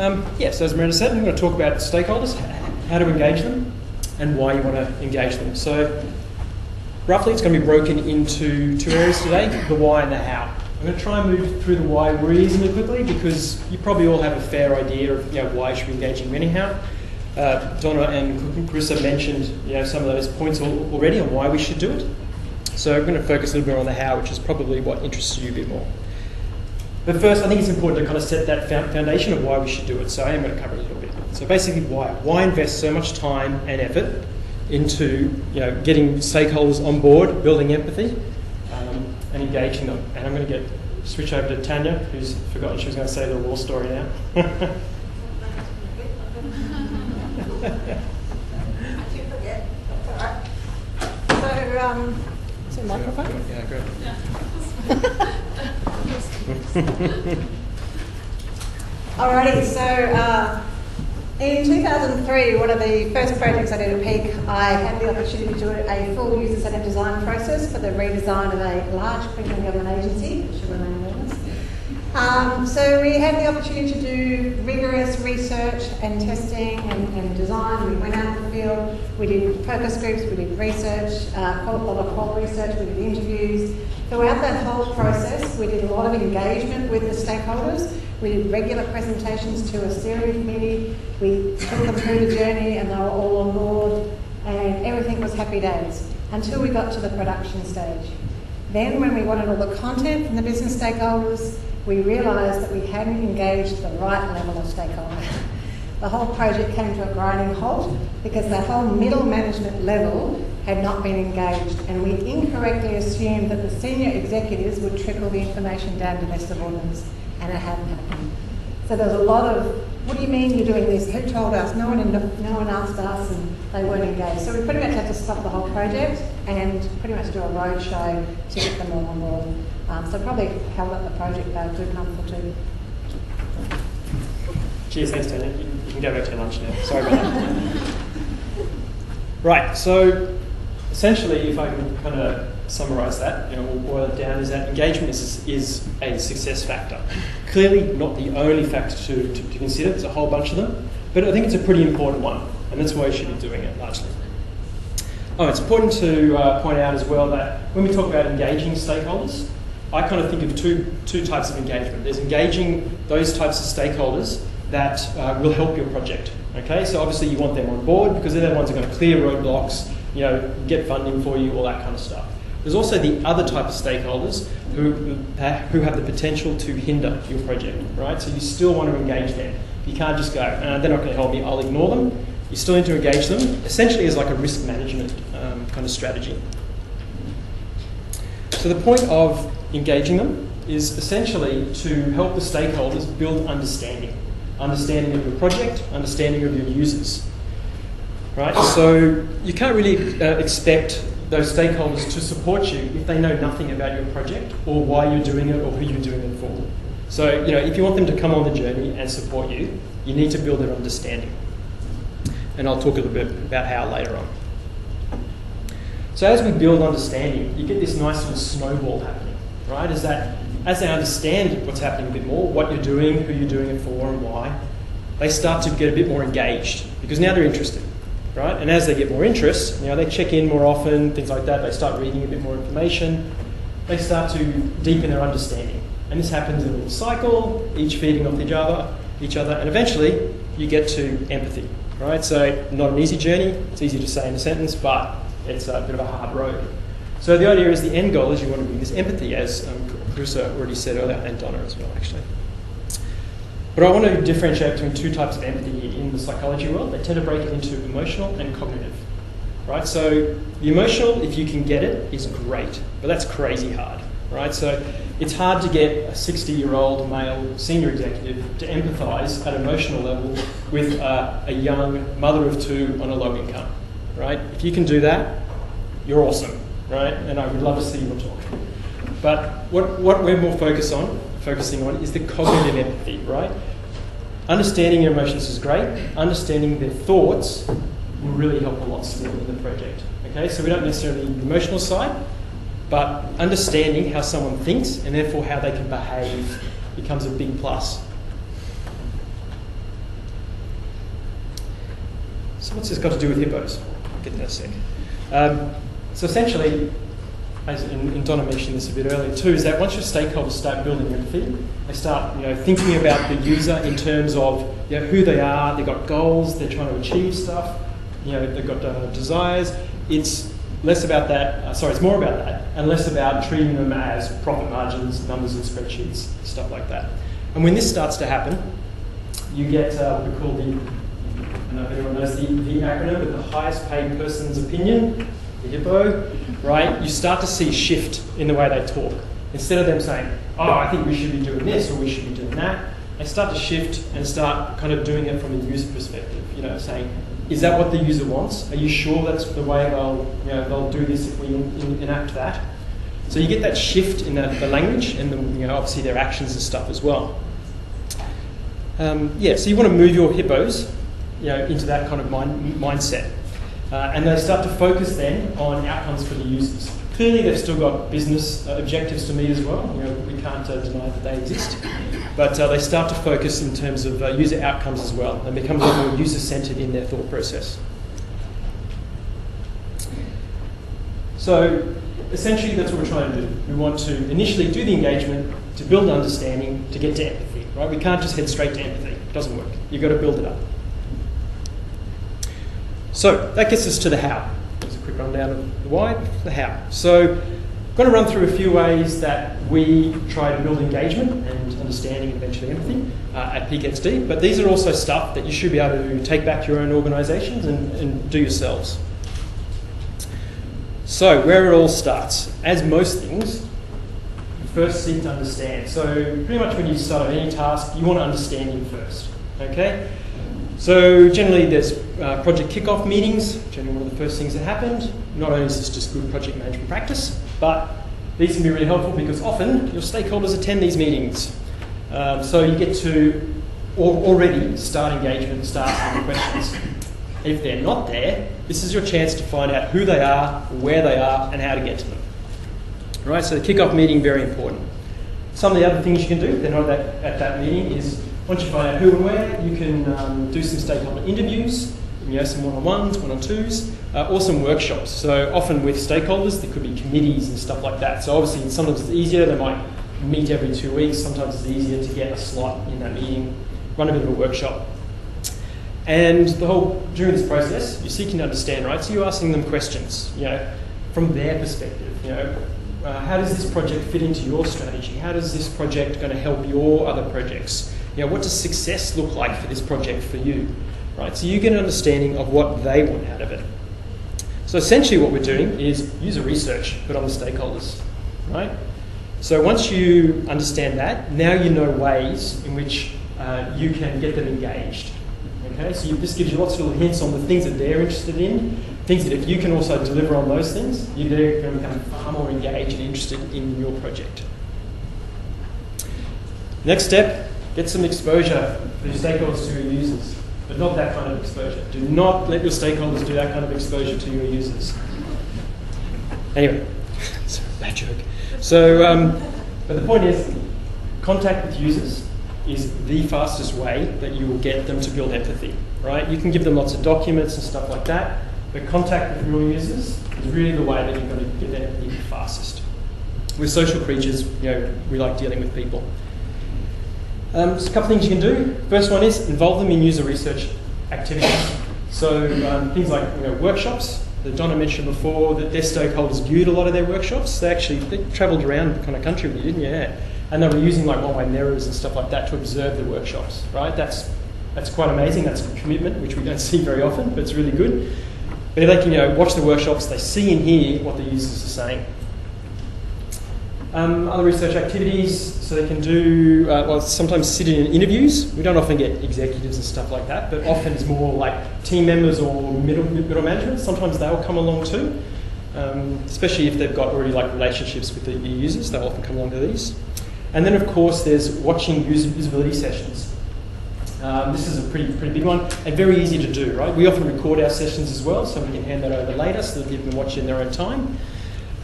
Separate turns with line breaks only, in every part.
So as Miranda said, I'm going to talk about stakeholders, how to engage them, and why you want to engage them. So roughly it's going to be broken into two areas today, the why and the how. I'm going to try and move through the why reasonably quickly because you probably all have a fair idea of why you should be engaging them anyhow. Donna and Carissa mentioned some of those points already on why we should do it. So we're going to focus a little bit on the how, which is probably what interests you a bit more. But first, I think it's important to kind of set that foundation of why we should do it. So I am going to cover it a little bit. So basically, why? Why invest so much time and effort into getting stakeholders on board, building empathy, and engaging them? And I'm going to switch over to Tanya, who's forgotten she was going to say the war story now.
I did forget. That's all right.
Is it a microphone?
Yeah, great.
Alrighty, so in 2003, one of the first projects I did at HiPPO, I had the opportunity to do a full user-centered design process for the redesign of a large print and government agency, which should remain nameless. So we had the opportunity to do rigorous research and testing and design. We went out in the field, we did focus groups, we did research, a lot of qual research, we did interviews. Throughout that whole process, we did a lot of engagement with the stakeholders. We did regular presentations to a steering committee. We took them through the journey and they were all on board and everything was happy days until we got to the production stage. Then when we wanted all the content from the business stakeholders, we realised that we hadn't engaged the right level of stakeholder. The whole project came to a grinding halt because the whole middle management level had not been engaged, and we incorrectly assumed that the senior executives would trickle the information down to their subordinates, and it hadn't happened. So there was a lot of, what do you mean you're doing this? Who told us? No one asked us, and they weren't engaged. So we pretty much had to stop the whole project and pretty much do a roadshow to get them all on board. So probably held up the project by a good month or two.
Cheers, thanks, Tanya. You can go back to your lunch now. Sorry about that. Right, so essentially, if I can kind of summarise that, we'll boil it down, is that engagement is a success factor. Clearly not the only factor to consider, there's a whole bunch of them, but I think it's a pretty important one, and that's why you should be doing it largely. It's important to point out as well that when we talk about engaging stakeholders, I kind of think of two types of engagement. There's engaging those types of stakeholders that will help your project. Okay, so obviously you want them on board because they're the ones who are going to clear roadblocks, get funding for you, all that kind of stuff. There's also the other type of stakeholders who have the potential to hinder your project, right? So you still want to engage them. You can't just go, they're not going to help me, I'll ignore them. You still need to engage them, essentially as like a risk management kind of strategy. So the point of engaging them is essentially to help the stakeholders build understanding of your project, understanding of your users, right? So you can't really expect those stakeholders to support you if they know nothing about your project or why you're doing it or who you're doing it for. So, if you want them to come on the journey and support you, you need to build their understanding. And I'll talk a little bit about how later on. So as we build understanding, you get this nice little snowball happening, right? Is that as they understand what's happening a bit more, what you're doing, who you're doing it for and why, they start to get a bit more engaged because now they're interested, right? And as they get more interest, they check in more often, things like that, they start reading a bit more information, they start to deepen their understanding. And this happens in a little cycle, each feeding off each other, and eventually you get to empathy, right? So not an easy journey, it's easy to say in a sentence, but it's a bit of a hard road. So the idea is the end goal is you want to bring this empathy, as Carissa already said earlier, and Donna as well, actually. But I want to differentiate between two types of empathy in the psychology world. They tend to break it into emotional and cognitive, right? So the emotional, if you can get it, is great, but that's crazy hard, right? So it's hard to get a 60-year-old male senior executive to empathise at an emotional level with a young mother of two on a low income, right? If you can do that, you're awesome, right? And I would love to see you talk. But what we're more focusing on is the cognitive empathy, right? Understanding your emotions is great. Understanding their thoughts will really help a lot still in the project. Okay, so we don't necessarily need the emotional side, but understanding how someone thinks and therefore how they can behave becomes a big plus. So what's this got to do with HiPPOs? I'll get that in a sec. So essentially, as Donna mentioned this a bit earlier too, is that once your stakeholders start building empathy, they start thinking about the user in terms of who they are, they've got goals, they're trying to achieve stuff, they've got desires. It's less about that, it's more about that, and less about treating them as profit margins, numbers and spreadsheets, stuff like that. And when this starts to happen, you get what we call I don't know if anyone knows the acronym, but the highest paid person's opinion, the HiPPO, right? You start to see a shift in the way they talk. Instead of them saying, oh, I think we should be doing this or we should be doing that, they start to shift and start kind of doing it from a user perspective, saying, is that what the user wants? Are you sure that's the way they'll do this if we enact that? So you get that shift in the language and obviously their actions and stuff as well. So you want to move your HiPPOs into that kind of mindset. And they start to focus then on outcomes for the users. Clearly they've still got business objectives to meet as well. We can't deny that they exist. But they start to focus in terms of user outcomes as well and become a bit more user-centered in their thought process. So essentially that's what we're trying to do. We want to initially do the engagement, to build understanding, to get to empathy. Right? We can't just head straight to empathy. It doesn't work. You've got to build it up. So that gets us to the how. Just a quick rundown of the why, the how. So I'm going to run through a few ways that we try to build engagement and understanding and eventually empathy at PeakXD, but these are also stuff that you should be able to take back to your own organisations and do yourselves. So where it all starts, as most things, you first seek to understand. So pretty much when you start on any task, you want to understand it first, okay? So generally there's project kickoff meetings, generally one of the first things that happened. Not only is this just good project management practice, but these can be really helpful because often your stakeholders attend these meetings. So you get to already start engagement and start asking questions. If they're not there, this is your chance to find out who they are, where they are, and how to get to them. Right, so the kickoff meeting, very important. Some of the other things you can do, if they're not at that meeting, is once you find out who and where, you can do some stakeholder interviews, some one-on-ones, one-on-twos, or some workshops. So often with stakeholders, there could be committees and stuff like that. So obviously sometimes it's easier, they might meet every 2 weeks. Sometimes it's easier to get a slot in that meeting, run a bit of a workshop. And during this process, you're seeking to understand, right? So you're asking them questions, from their perspective, how does this project fit into your strategy? How does this project going to help your other projects? What does success look like for this project for you? Right? So you get an understanding of what they want out of it. So essentially what we're doing is user research, but on the stakeholders, right? So once you understand that, now you know ways in which you can get them engaged. Okay? So this gives you lots of little hints on the things that they're interested in, things that if you can also deliver on those things, you're going to become far more engaged and interested in your project. Next step, get some exposure for your stakeholders to your users, but not that kind of exposure. Do not let your stakeholders do that kind of exposure to your users. Anyway, sorry, bad joke. So, but the point is, contact with users is the fastest way that you will get them to build empathy, right? You can give them lots of documents and stuff like that, but contact with real users is really the way that you're going to get empathy the fastest. We're social creatures, we like dealing with people. There's a couple things you can do. First one is involve them in user research activities. So things like workshops that Donna mentioned before, that their stakeholders viewed a lot of their workshops. They travelled around the kind of country with you, didn't you? Yeah. And they were using like one-way mirrors and stuff like that to observe the workshops, right? That's quite amazing. That's a commitment, which we don't see very often, but it's really good. But if they can watch the workshops, they see and hear what the users are saying. Other research activities, so they can do, sometimes sit in interviews. We don't often get executives and stuff like that, but often it's more like team members or middle management. Sometimes they'll come along too, especially if they've got already like relationships with the users. They'll often come along to these. And then of course there's watching usability sessions. This is a pretty big one and very easy to do, right? We often record our sessions as well, so we can hand that over later so that people can watch it in their own time.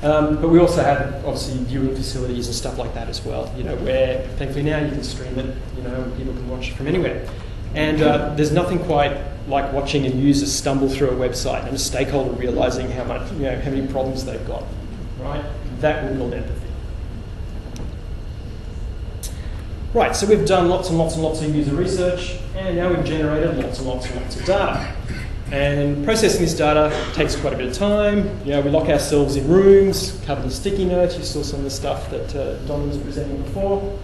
But we also have, obviously, viewing facilities and stuff like that as well, where thankfully now you can stream it, and people can watch it from anywhere. And there's nothing quite like watching a user stumble through a website and a stakeholder realising how many problems they've got, right? That will build empathy. Right, so we've done lots and lots and lots of user research, and now we've generated lots and lots and lots of data. And processing this data takes quite a bit of time. We lock ourselves in rooms, covered in sticky notes. You saw some of the stuff that Don was presenting before.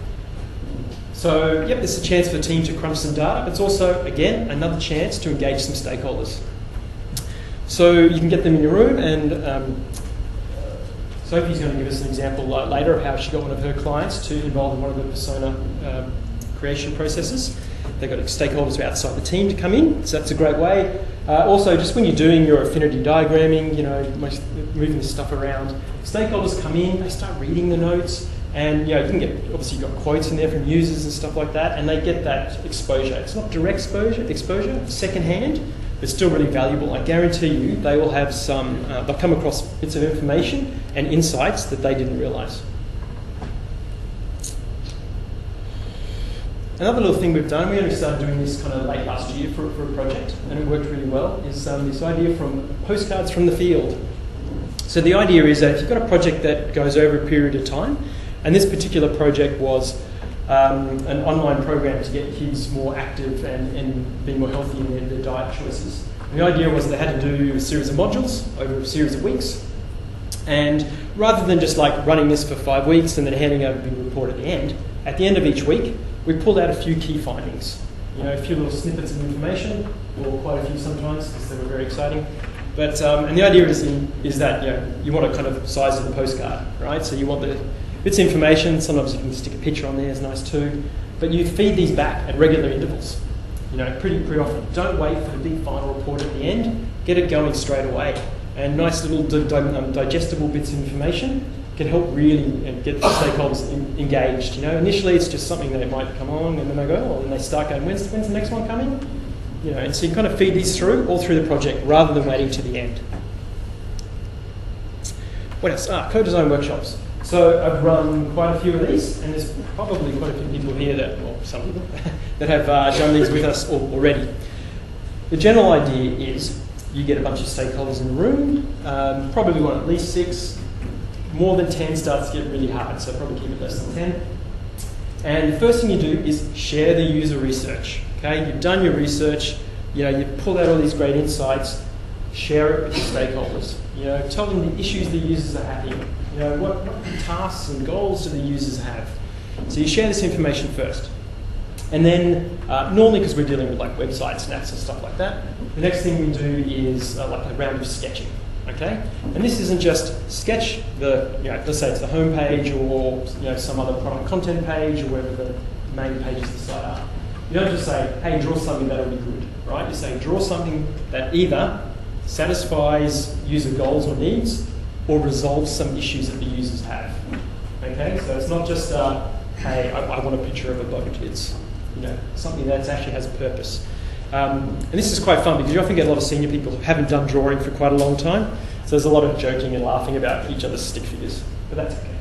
So, yep, this is a chance for the team to crunch some data, but it's also, again, another chance to engage some stakeholders. So you can get them in your room, and Sophie's going to give us an example later of how she got one of her clients to involve in one of the persona creation processes. They've got stakeholders outside the team to come in, so that's a great way. Also, just when you're doing your affinity diagramming, moving this stuff around, stakeholders come in, they start reading the notes, and you can get, obviously you've got quotes in there from users and stuff like that, and they get that exposure. It's not direct exposure, secondhand, but still really valuable. I guarantee you they will have they'll come across bits of information and insights that they didn't realise. Another little thing we've done, we only started doing this kind of late last year for a project, and it worked really well, is this idea from Postcards from the Field. So the idea is that if you've got a project that goes over a period of time, and this particular project was an online program to get kids more active and being more healthy in their diet choices. And the idea was they had to do a series of modules over a series of weeks, and rather than just like running this for 5 weeks and then handing over a big report at the end of each week, we pulled out a few key findings. A few little snippets of information, or quite a few sometimes, because they were very exciting. But and the idea is that you want to kind of size of the postcard, right? So you want the bits of information. Sometimes you can stick a picture on there; it's nice too. But you feed these back at regular intervals. Pretty often. Don't wait for the big final report at the end. Get it going straight away. And nice little digestible bits of information can help really get the stakeholders engaged. Initially it's just something that might come on, and then they go, oh, and they start going, when's the next one coming? And so you kind of feed these through all through the project rather than waiting to the end. What else? Co-design workshops. So I've run quite a few of these, and there's probably quite a few people here some people, that have done these with us already. The general idea is you get a bunch of stakeholders in the room, probably want at least 6. More than 10 starts to get really hard, so probably keep it less than 10. And the first thing you do is share the user research. Okay, you've done your research, you've pulled out all these great insights, share it with your stakeholders. Tell them the issues the users are having. What tasks and goals do the users have? So you share this information first. And then, normally because we're dealing with like websites and apps and stuff like that, the next thing we do is like a round of sketching. Okay, and this isn't just sketch let's say it's the home page or some other product content page or wherever the main pages of the site are. You don't just say, hey, draw something that'll be good, right? You say, draw something that either satisfies user goals or needs or resolves some issues that the users have. Okay, so it's not just hey, I want a picture of a boat. It's something that actually has a purpose. And this is quite fun because you often get a lot of senior people who haven't done drawing for quite a long time. So there's a lot of joking and laughing about each other's stick figures, but that's okay.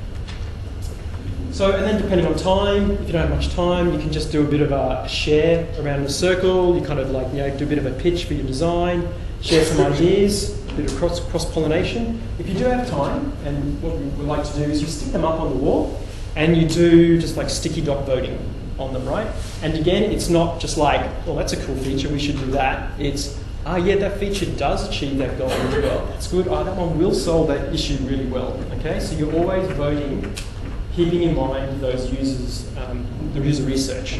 So, and then depending on time, if you don't have much time, you can just do a bit of a share around the circle. You kind of like, do a bit of a pitch for your design, share some ideas, a bit of cross-pollination. If you do have time, and what we would like to do is you stick them up on the wall and you do just like sticky dot voting on them, right? And again, it's not just like, well, that's a cool feature, we should do that. It's, yeah, that feature does achieve that goal really well. That's good. That one will solve that issue really well. Okay, so you're always voting, keeping in mind those users, the user research.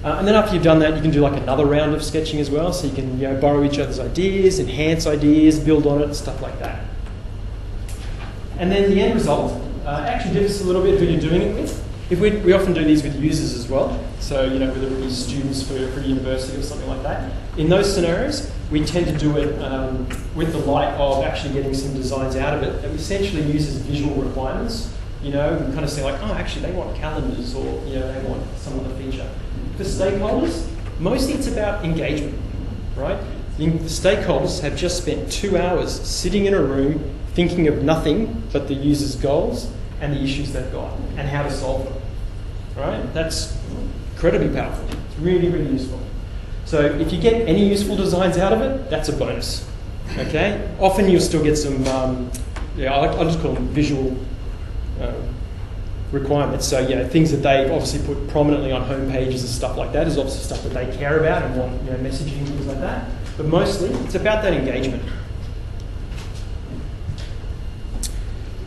And then after you've done that, you can do like another round of sketching as well. So you can borrow each other's ideas, enhance ideas, build on it, stuff like that. And then the end result actually differs a little bit who you're doing it with. We often do these with users as well, so whether it be students for a university or something like that. In those scenarios, we tend to do it with the light of actually getting some designs out of it that essentially uses visual requirements. We kind of say like, oh, actually they want calendars or they want some other feature. For stakeholders, mostly it's about engagement, right? The stakeholders have just spent 2 hours sitting in a room thinking of nothing but the user's goals and the issues they've got and how to solve them, right? That's incredibly powerful. It's really, really useful. So if you get any useful designs out of it, that's a bonus. Okay. Often you'll still get some, I'll just call them visual requirements. So things that they obviously put prominently on home pages and stuff like that is obviously stuff that they care about and want, messaging and things like that. But mostly it's about that engagement.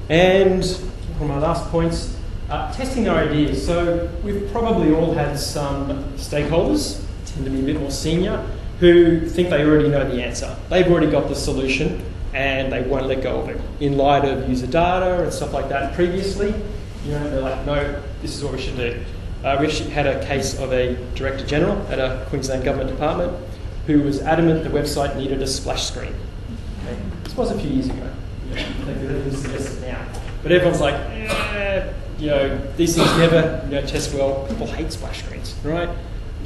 And one of my last points, testing their ideas. So we've probably all had some stakeholders, tend to be a bit more senior, who think they already know the answer. They've already got the solution and they won't let go of it. In light of user data and stuff like that previously, they're like, no, this is what we should do. We actually had a case of a Director General at a Queensland Government department who was adamant the website needed a splash screen. Okay? This was a few years ago. They could suggest it now. But everyone's like, these things never test well. People hate splash screens, right?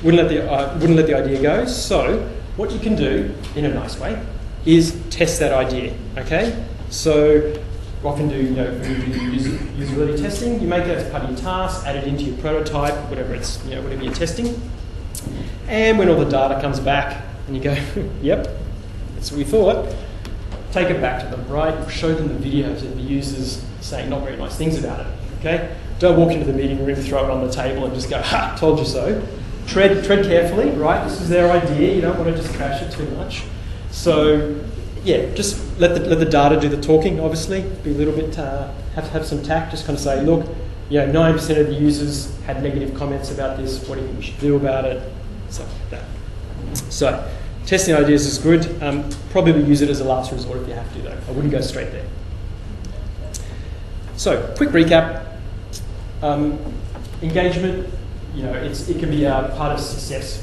Wouldn't let the idea go. So what you can do, in a nice way, is test that idea. Okay? So often do usability testing. You make that as part of your task, add it into your prototype, whatever it's whatever you're testing. And when all the data comes back, and you go, yep, that's what we thought. Take it back to them, right? Show them the videos of the users saying not very nice things about it. Okay? Don't walk into the meeting room, throw it on the table, and just go, ha, told you so. Tread carefully, right? This is their idea. You don't want to just crash it too much. So, just let the data do the talking. Obviously, be a little bit have some tact. Just kind of say, look, 90% of the users had negative comments about this. What do you think we should do about it? Stuff like that. So, testing ideas is good. Probably use it as a last resort if you have to, though. I wouldn't go straight there. So, quick recap. Engagement. It can be a part of success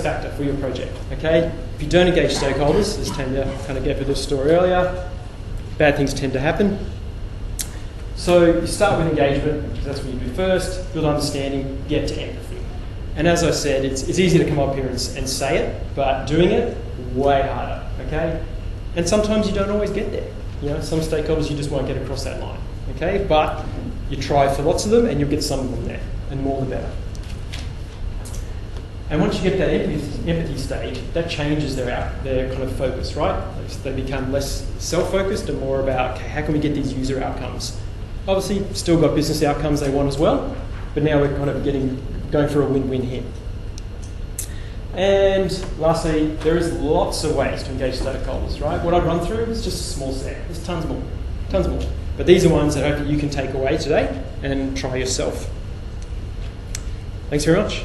factor for your project. Okay, if you don't engage stakeholders, as Tanya kind of gave you the story earlier, bad things tend to happen. So you start with engagement because that's what you do first. Build understanding, get to empathy. And as I said, it's easy to come up here and say it, but doing it way harder. Okay, and sometimes you don't always get there. Some stakeholders you just won't get across that line. Okay, but you try for lots of them, and you'll get some of them there. And more the better. And once you get that empathy stage, that changes their kind of focus, right? They become less self-focused and more about, okay, how can we get these user outcomes? Obviously, still got business outcomes they want as well, but now we're kind of going for a win-win here. And lastly, there is lots of ways to engage stakeholders, right? What I've run through is just a small set. There's tons more. But these are ones that hopefully you can take away today and try yourself. Thanks very much.